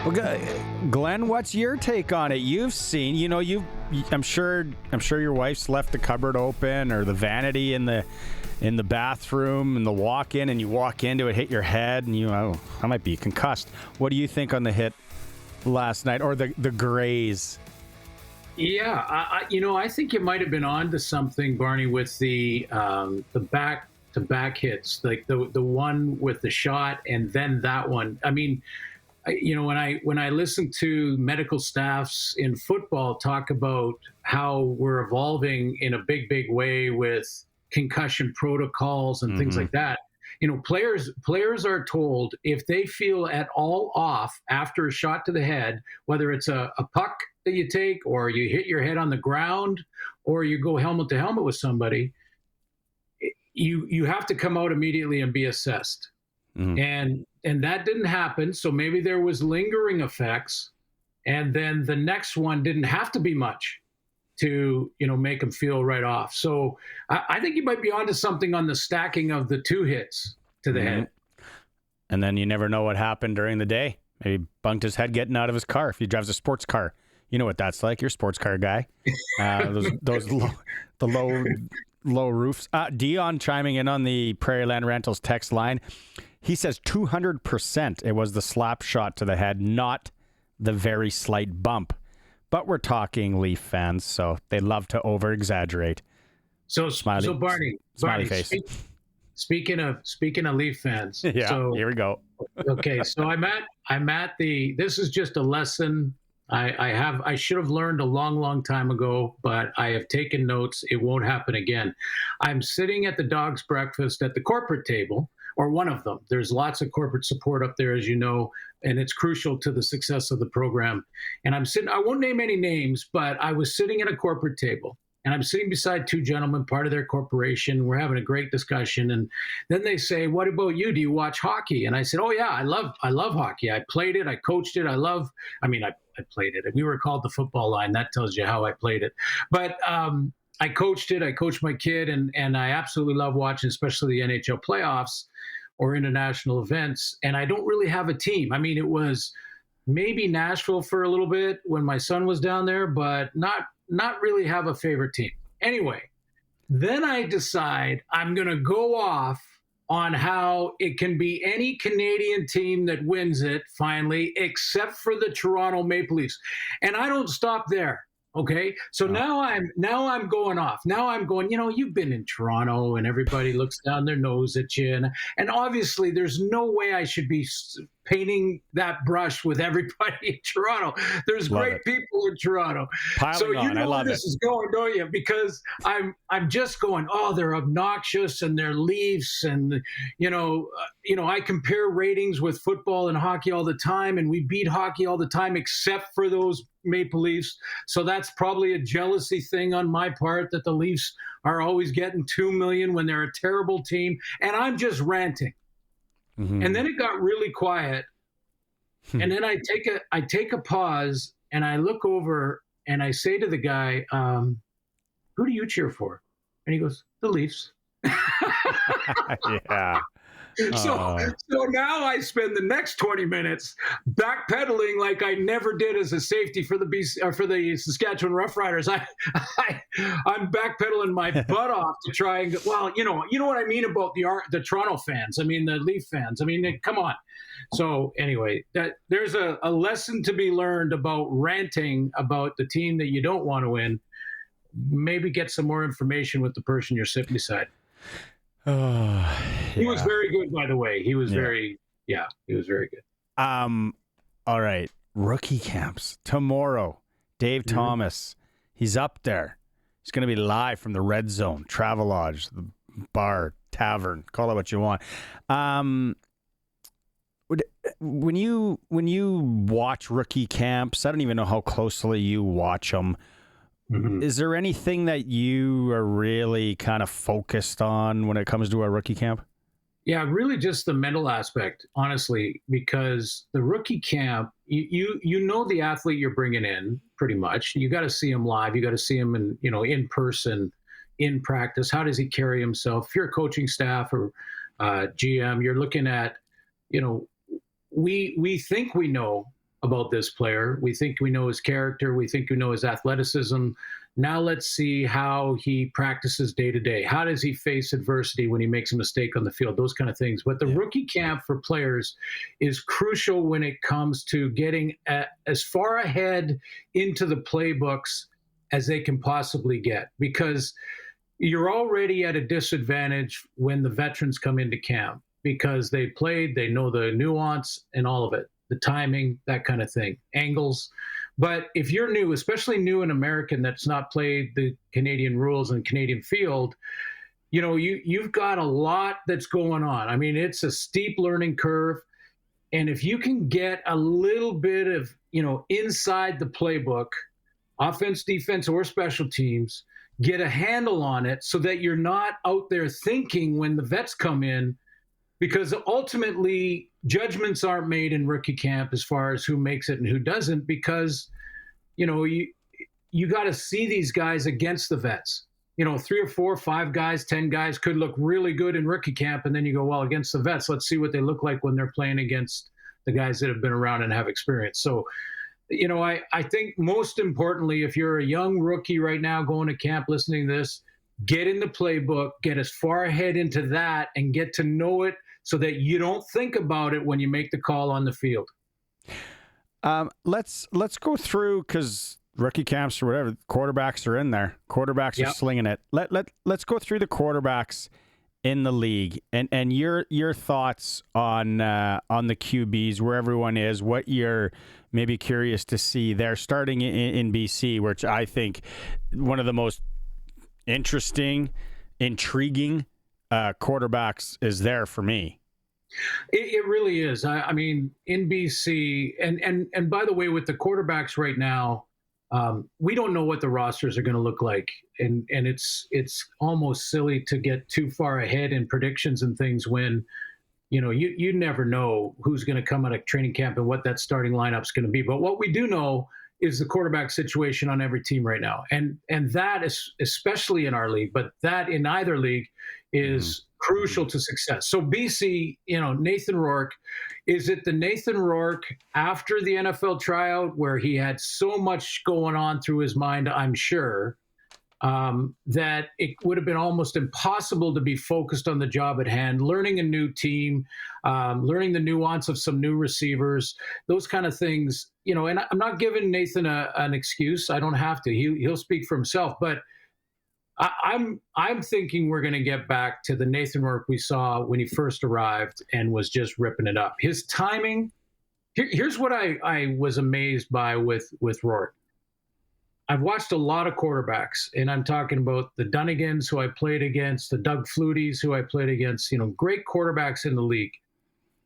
Well, Glenn, what's your take on it? You've seen, I'm sure your wife's left the cupboard open or the vanity in the bathroom and the walk-in, and you walk into it, hit your head, and I might be concussed. What do you think on the hit last night, or the graze? Yeah, I think you might have been onto something, Barney, with the back-to-back hits, like the one with the shot and then that one. I mean, when I listen to medical staffs in football talk about how we're evolving in a big way with concussion protocols and things like that, players are told if they feel at all off after a shot to the head, whether it's a puck that you take or you hit your head on the ground or you go helmet to helmet with somebody, you have to come out immediately and be assessed. And that didn't happen. So maybe there was lingering effects. And then the next one didn't have to be much to, make them feel right off. So I think you might be onto something on the stacking of the two hits to the head. And then you never know what happened during the day. Maybe bunked his head getting out of his car. If he drives a sports car, you know what that's like. You're a sports car guy. Those low roofs. Dion chiming in on the Prairie Land Rentals text line. He says 200% it was the slap shot to the head, not the very slight bump. But we're talking Leaf fans, so they love to over-exaggerate. So Barney, face. Speaking of Leaf fans. Yeah, so, here we go. Okay, so I'm at this is just a lesson I should have learned a long time ago, but I have taken notes. It won't happen again. I'm sitting at the dog's breakfast at the corporate table, or one of them. There's lots of corporate support up there, as you know, and it's crucial to the success of the program. And I'm sitting, I won't name any names, but I was sitting at a corporate table. And I'm sitting beside two gentlemen, part of their corporation. We're having a great discussion. And then they say, "What about you? Do you watch hockey?" And I said, "Oh, yeah, I love hockey. I played it. I coached it. I played it. We were called the football line. That tells you how I played it. But I coached it. I coached my kid. And I absolutely love watching, especially the NHL playoffs or international events. And I don't really have a team. I mean, it was maybe Nashville for a little bit when my son was down there, but not really have a favorite team. Anyway, then I decide I'm going to go off on how it can be any Canadian team that wins it finally, except for the Toronto Maple Leafs. And I don't stop there. Okay. So now I'm going off. Now I'm going, you've been in Toronto and everybody looks down their nose at you. And obviously there's no way I should be painting that brush with everybody in Toronto. There's great people in Toronto. So you know where this is going, don't you? Because I'm just going, oh, they're obnoxious and they're Leafs. And, I compare ratings with football and hockey all the time. And we beat hockey all the time, except for those Maple Leafs. So that's probably a jealousy thing on my part that the Leafs are always getting 2 million when they're a terrible team. And I'm just ranting. Mm-hmm. And then it got really quiet. And then I take a pause and I look over and I say to the guy, "Who do you cheer for?" And he goes, "The Leafs." Yeah. So now I spend the next 20 minutes backpedaling like I never did as a safety for the Saskatchewan Roughriders. I'm backpedaling my butt off to try and get, well, you know what I mean about the Toronto fans. I mean the Leaf fans. I mean, come on. So anyway, there's a lesson to be learned about ranting about the team that you don't want to win. Maybe get some more information with the person you're sitting beside. He was very good, by the way. He was very good. All right. Rookie camps tomorrow. Dave Thomas, he's up there. He's going to be live from the Red Zone, Travelodge, the bar, tavern, call it what you want. When you watch rookie camps, I don't even know how closely you watch them. Mm-hmm. Is there anything that you are really kind of focused on when it comes to a rookie camp? Yeah, really just the mental aspect, honestly, because the rookie camp, you know the athlete you're bringing in pretty much. You got to see him live. You got to see him in person, in practice. How does he carry himself? If you're a coaching staff or GM, you're looking at, we think we know about this player. We think we know his character. We think we know his athleticism. Now let's see how he practices day to day. How does he face adversity when he makes a mistake on the field? Those kind of things. But the rookie camp for players is crucial when it comes to getting as far ahead into the playbooks as they can possibly get, because you're already at a disadvantage when the veterans come into camp because they played, they know the nuance and all of it, the timing, that kind of thing, angles. But if you're new, especially new in American that's not played the Canadian rules and Canadian field, you've got a lot that's going on. I mean, it's a steep learning curve. And if you can get a little bit of, inside the playbook, offense, defense, or special teams, get a handle on it so that you're not out there thinking when the vets come in, because ultimately judgments aren't made in rookie camp as far as who makes it and who doesn't, because you got to see these guys against the vets. 3 or 4, 5 guys, 10 guys could look really good in rookie camp, and then you go, well, against the vets, let's see what they look like when they're playing against the guys that have been around and have experience. So I think most importantly, if you're a young rookie right now going to camp listening to this, get in the playbook, get as far ahead into that and get to know it so that you don't think about it when you make the call on the field. Let's go through, because rookie camps or whatever, quarterbacks are in there. Quarterbacks are slinging it. Let's go through the quarterbacks in the league and your thoughts on the QBs, where everyone is, what you're maybe curious to see. They're starting in BC, which I think one of the most interesting, intriguing quarterbacks is there for me. It really is. I mean, in BC, and by the way, with the quarterbacks right now, we don't know what the rosters are going to look like, and it's almost silly to get too far ahead in predictions and things when you never know who's going to come out of training camp and what that starting lineup's going to be. But what we do know is the quarterback situation on every team right now, and that is especially in our league, but that in either league is crucial to success. So BC, Nathan Rourke, is it the Nathan Rourke after the NFL tryout where he had so much going on through his mind, I'm sure, that it would have been almost impossible to be focused on the job at hand, learning a new team, learning the nuance of some new receivers, those kind of things, and I'm not giving Nathan an excuse. I don't have to. He'll speak for himself, but I'm thinking we're going to get back to the Nathan Rourke we saw when he first arrived and was just ripping it up. His timing. Here's what I was amazed by with Rourke. I've watched a lot of quarterbacks, and I'm talking about the Dunnigans who I played against, the Doug Flutys who I played against. Great quarterbacks in the league.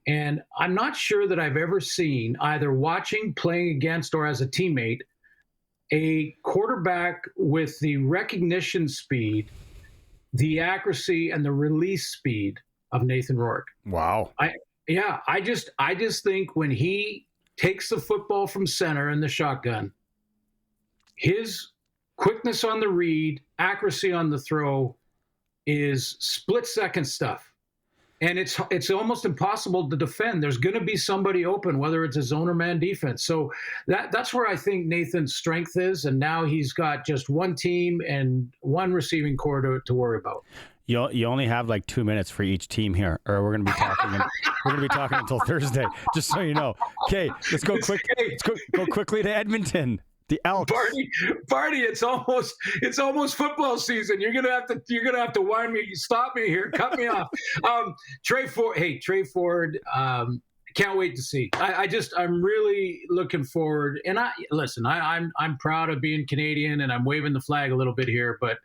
And I'm not sure that I've ever seen, either watching, playing against, or as a teammate, a quarterback with the recognition speed, the accuracy, and the release speed of Nathan Rourke. Wow. I just think when he takes the football from center in the shotgun, his quickness on the read, accuracy on the throw is split-second stuff. And it's almost impossible to defend. There's going to be somebody open, whether it's a zone or man defense. So that's where I think Nathan's strength is. And now he's got just one team and one receiving core to worry about. You only have like 2 minutes for each team here, or we're going to be talking. We're going to be talking until Thursday, just so you know. Okay, let's go quick. Let's go quickly to Edmonton. The Elks. Party! It's almost football season. You're gonna have to wind me, stop me here, cut me off. Trey Ford. Can't wait to see. I'm really looking forward. And I'm proud of being Canadian, and I'm waving the flag a little bit here. But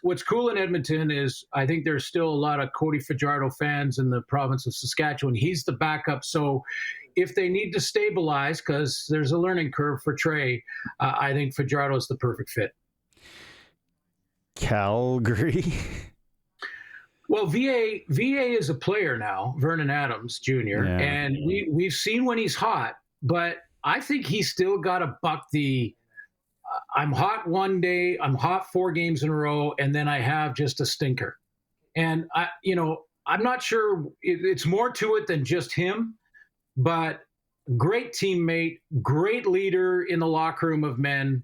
what's cool in Edmonton is I think there's still a lot of Cody Fajardo fans in the province of Saskatchewan. He's the backup, so if they need to stabilize, because there's a learning curve for Trey, I think Fajardo is the perfect fit. Calgary. Well, VA is a player now, Vernon Adams Jr., and we've seen when he's hot, but I think he's still got to buck the I'm hot one day, I'm hot 4 games in a row, and then I have just a stinker. And I'm not sure it's more to it than just him. But great teammate, great leader in the locker room of men.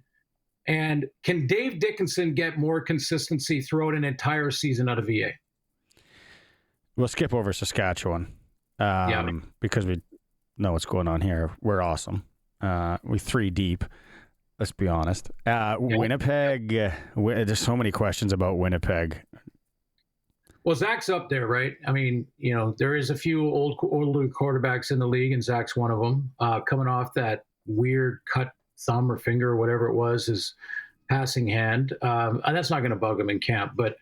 And can Dave Dickenson get more consistency throughout an entire season out of VA? We'll skip over Saskatchewan Yeah. because we know what's going on here. We're awesome. We 3 deep. Let's be honest. Winnipeg, there's so many questions about Winnipeg. Well, Zach's up there, right? I mean, there is a few older quarterbacks in the league, and Zach's one of them. Coming off that weird cut thumb or finger or whatever it was, his passing hand. And that's not going to bug him in camp. But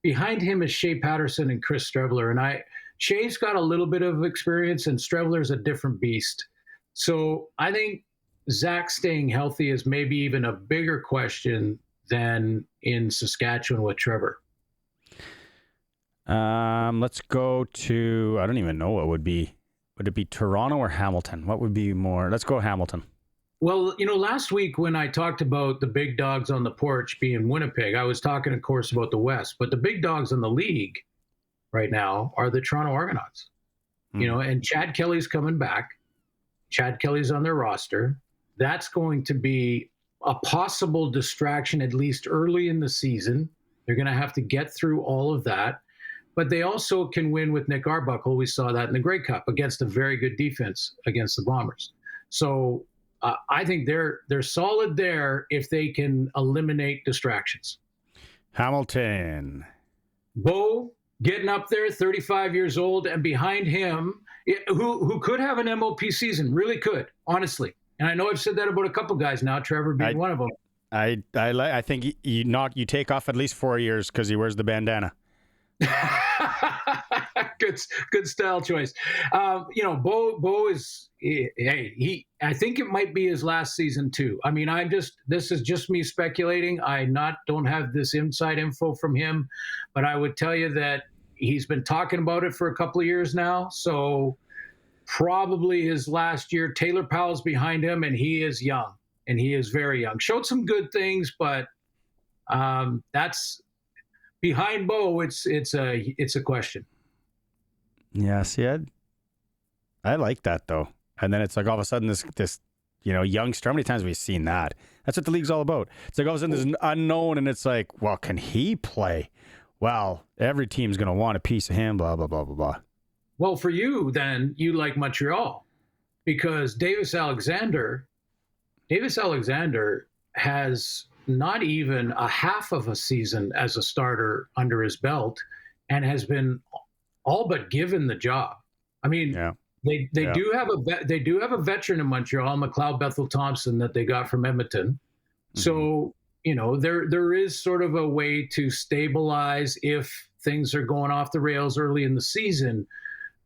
behind him is Shea Patterson and Chris Streveler. And Shea's got a little bit of experience, and Streveler's a different beast. So I think Zach staying healthy is maybe even a bigger question than in Saskatchewan with Trevor. Let's go to, I don't even know what would be. Would it be Toronto or Hamilton? What would be more? Let's go Hamilton. Well, last week when I talked about the big dogs on the porch being Winnipeg, I was talking, of course, about the West. But the big dogs in the league right now are the Toronto Argonauts. And Chad Kelly's coming back. Chad Kelly's on their roster. That's going to be a possible distraction, at least early in the season. They're going to have to get through all of that. But they also can win with Nick Arbuckle. We saw that in the Grey Cup against a very good defense against the Bombers. So I think they're solid there if they can eliminate distractions. Hamilton. Bo getting up there, 35 years old, and behind him, who could have an MOP season, really could, honestly. And I know I've said that about a couple guys now, Trevor being one of them. I think you take off at least 4 years because he wears the bandana. Good style choice. Bo is, I think it might be his last season too. I mean, this is just me speculating. Don't have this inside info from him, but I would tell you that he's been talking about it for a couple of years now. So probably his last year. Taylor Powell's behind him, and he is young, and he is very young. Showed some good things, but that's behind Bo. It's a question. Yeah, see, I like that though. And then it's like all of a sudden this youngster. How many times have we seen that? That's what the league's all about. It's like all of a sudden there's an unknown, and it's like, well, can he play? Well, every team's going to want a piece of him. Blah blah blah blah blah. Well, for you, then you like Montreal because Davis Alexander has not even a half of a season as a starter under his belt, and has been all but given the job. I mean, they do have a veteran in Montreal, McLeod Bethel Thompson, that they got from Edmonton. So there is sort of a way to stabilize if things are going off the rails early in the season.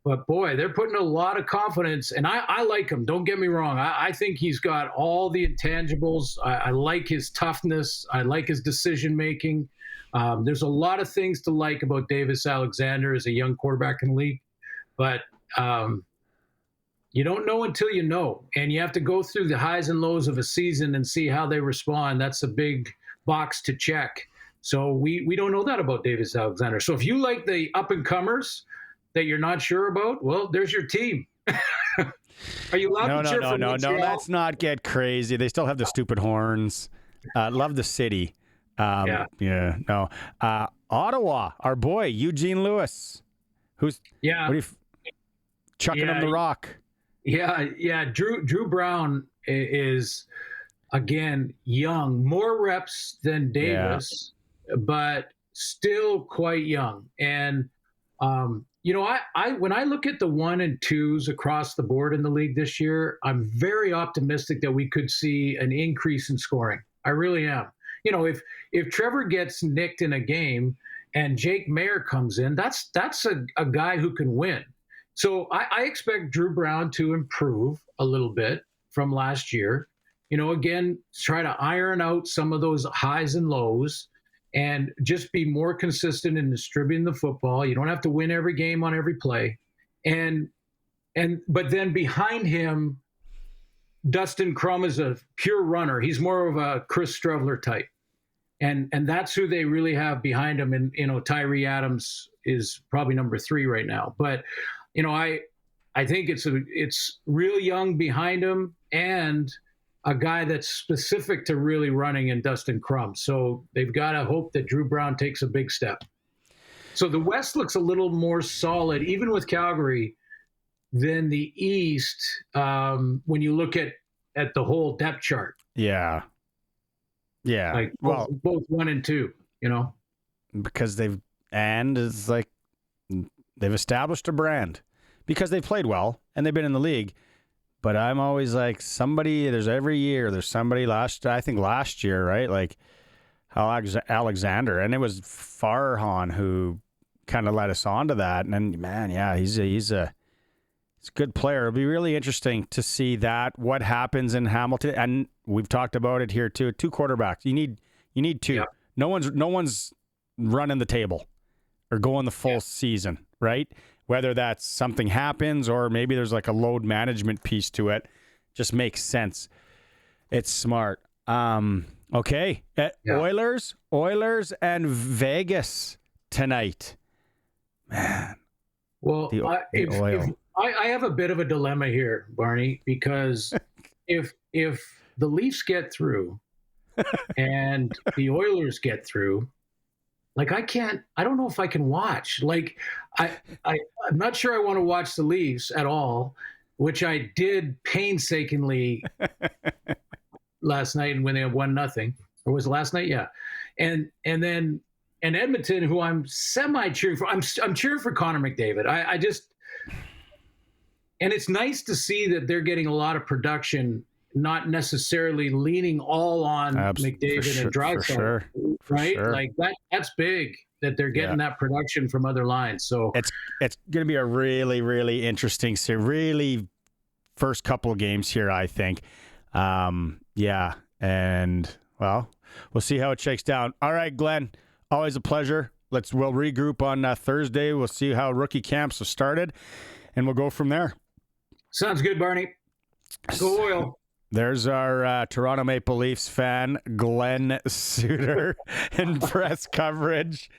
But boy, they're putting a lot of confidence, and I like him. Don't get me wrong. I think he's got all the intangibles. I like his toughness. I like his decision making. There's a lot of things to like about Davis Alexander as a young quarterback in the league, but you don't know until you know, and you have to go through the highs and lows of a season and see how they respond. That's a big box to check. So we don't know that about Davis Alexander. So if you like the up and comers that you're not sure about, well, there's your team. Are you allowed to cheer for Montreal? No, let's not get crazy. They still have the stupid horns. Love the city. Ottawa, our boy, Eugene Lewis, who's chucking him the rock. Yeah. Drew Brown is, again, young, more reps than Davis, but still quite young. And, when I look at the 1 and 2s across the board in the league this year, I'm very optimistic that we could see an increase in scoring. I really am. If Trevor gets nicked in a game and Jake Mayer comes in, that's a guy who can win. So I expect Drew Brown to improve a little bit from last year. Again, try to iron out some of those highs and lows and just be more consistent in distributing the football. You don't have to win every game on every play. But then behind him, Dustin Crum is a pure runner. He's more of a Chris Streveler type. And that's who they really have behind him. And, Tyree Adams is probably number 3 right now. But, I think it's real young behind him and a guy that's specific to really running in Dustin Crum. So they've got to hope that Drew Brown takes a big step. So the West looks a little more solid, even with Calgary, than the East when you look at the whole depth chart. Yeah. Yeah. Like both 1 and 2, you know? Because they've established a brand because they've played well and they've been in the league. But I'm always like there's somebody I think last year, right? Like Alexander, and it was Farhan who kind of led us on to that. And then, man, yeah, he's a good player. It'll be really interesting to see what happens in Hamilton. And we've talked about it here too. 2 quarterbacks. You need 2. Yeah. No one's running the table or going the full season, right? Whether that's something happens or maybe there's like a load management piece to it, just makes sense. It's smart. Okay. Oilers and Vegas tonight. Man. Well, I have a bit of a dilemma here, Barney, because if the Leafs get through and the Oilers get through, like I don't know if I can watch. Like I'm not sure I want to watch the Leafs at all, which I did painstakingly last night when they had 1-0. Or was it last night? Yeah. And then Edmonton, who I'm semi cheering for. I'm cheering for Connor McDavid. I just, and it's nice to see that they're getting a lot of production, not necessarily leaning all on McDavid and Draisaitl, right? Sure. Like that's big that they're getting that production from other lines. So it's going to be a really, really interesting, really first couple of games here, I think. And well, we'll see how it shakes down. All right, Glenn, always a pleasure. We'll regroup on Thursday. We'll see how rookie camps have started, and we'll go from there. Sounds good, Barney. Go Oil. There's our Toronto Maple Leafs fan, Glen Suitor, in press coverage.